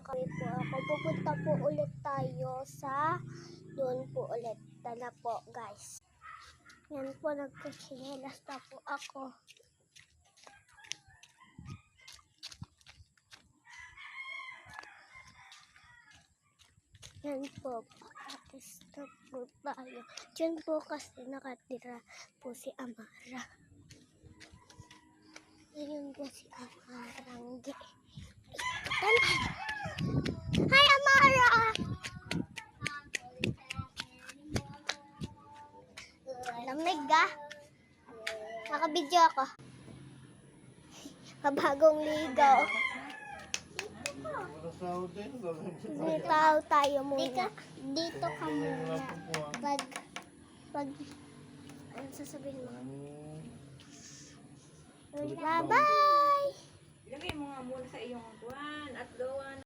kami po ako. Pupunta po ulit tayo sa doon po ulit. Tala po guys. Yan po, nagkachinelas na po ako. Yan po, pakatis na po tayo. Diyan po kasi nakatira po si Amara. Ayun po si Amarangge. Hi Amara! Lamig ah. Nakabidyo ako. Kabagong ligaw. Nitaw tayo muna. Dito ka muna. Pag ano sasabihin mo? Bye-bye! Ilagay mo nga muna sa iyong kuwan at gawa